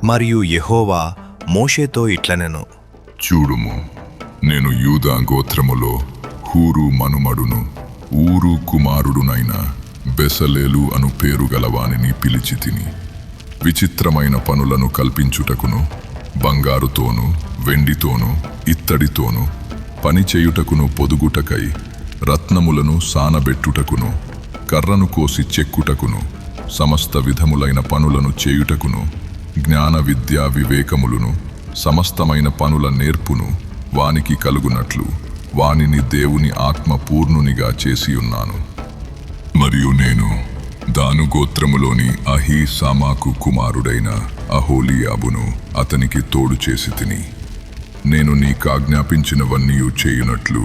మరియు యెహోవా మోషేతో ఇట్లనెను, చూడుము, నేను యూదా గోత్రములో హూరు మనుమడును ఊరు కుమారుడునైన బెసలేలు అను పేరు గలవానిని పిలిచి తిని విచిత్రమైన పనులను కల్పించుటకును బంగారుతోను వెండితోను ఇత్తడితోను పనిచేయుటకును పొదుగుటకై రత్నములను సానబెట్టుటకును కర్రను కోసి చెక్కుటకును సమస్త విధములైన పనులను చేయుటకును జ్ఞాన విద్యా వివేకములను సమస్తమైన పనుల నేర్పును వానికి కలుగునట్లు వానిని దేవుని ఆత్మ పూర్ణునిగా చేసియున్నాను. మరియు నేను దాను గోత్రములోని అహీసామాకు కుమారుడైన అహోలియాబును అతనికి తోడు చేసి తిని నేను నీకాజ్ఞాపించినవన్నీయు చేయునట్లు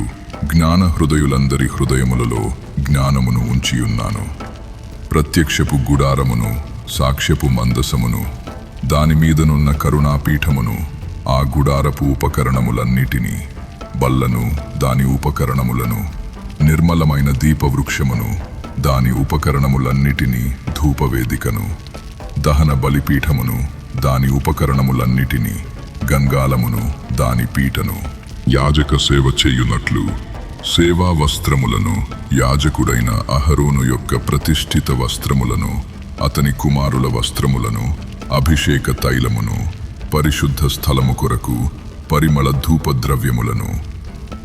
జ్ఞాన హృదయులందరి హృదయములలో జ్ఞానమును ఉంచియున్నాను. ప్రత్యక్షపు గుడారమును సాక్ష్యపు మందసమును దానిమీదనున్న కరుణాపీఠమును ఆ గుడారపు ఉపకరణములన్నిటినీ బల్లను దాని ఉపకరణములను నిర్మలమైన దీపవృక్షమును దాని ఉపకరణములన్నిటినీ ధూపవేదికను దహన బలిపీఠమును దాని ఉపకరణములన్నిటినీ గంగాలమును దాని పీటను యాజక సేవ చేయునట్లు సేవా వస్త్రములను యాజకుడైన అహరోను యొక్క ప్రతిష్ఠిత వస్త్రములను అతని కుమారుల వస్త్రములను అభిషేక తైలమును పరిశుద్ధ స్థలము కొరకు పరిమళ ధూపద్రవ్యములను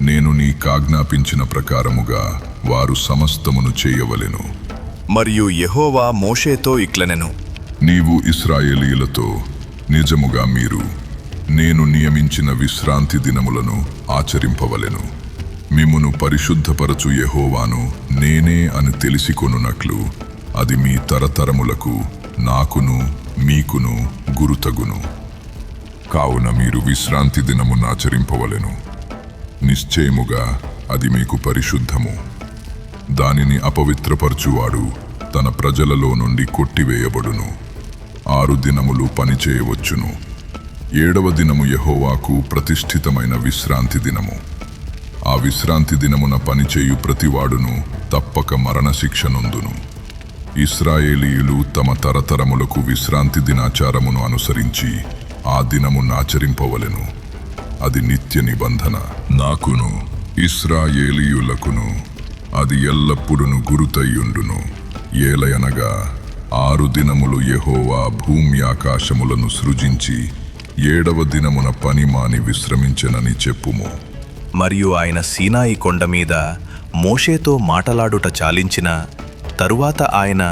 నేను నీకాజ్ఞాపించిన ప్రకారముగా వారు సమస్తమును చేయవలెను. మరియు యెహోవా మోషేతో ఇట్లనెను, నీవు ఇశ్రాయేలీయులతో నిజముగా మీరు నేను నియమించిన విశ్రాంతి దినములను ఆచరింపవలెను. మిమ్మును పరిశుద్ధపరచు యెహోవాను నేనే అని తెలిసికొనున్నట్లు అది మీ తరతరములకు నాకును మీకును గురుతగును. కావున మీరు విశ్రాంతి దినమును ఆచరింపవలెను. నిశ్చయముగా అది మీకు పరిశుద్ధము. దానిని అపవిత్రపరచువాడు తన ప్రజలలో నుండి కొట్టివేయబడును. 6 దినములు పనిచేయవచ్చును. 7వ దినము యెహోవాకు ప్రతిష్ఠితమైన విశ్రాంతి దినము. ఆ విశ్రాంతి దినమున పనిచేయు ప్రతివాడును తప్పక మరణశిక్ష నొందును. ఇశ్రాయేలీయులు తమ తరతరములకు విశ్రాంతి దినాచారమును అనుసరించి ఆ దినమునాచరింపవలెను. అది నిత్య నిబంధన. నాకును ఇశ్రాయేలీయులకును అది ఎల్లప్పుడును గురుతయ్యుండును. ఏలయనగా 6 దినములు యెహోవా భూమి ఆకాశములను సృజించి 7వ దినమున పని మాని విశ్రమించెనని చెప్పుము. మరియు ఆయన సీనాయి కొండ మీద మోషేతో మాటలాడుట చాలించిన తరువాత ఆయన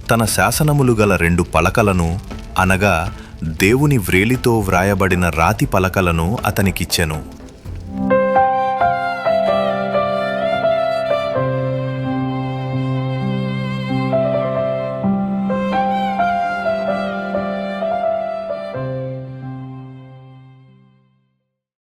తన శాసనములు గల 2 పలకలను అనగా దేవుని వ్రేలితో వ్రాయబడిన రాతి పలకలను అతనికిచ్చెను.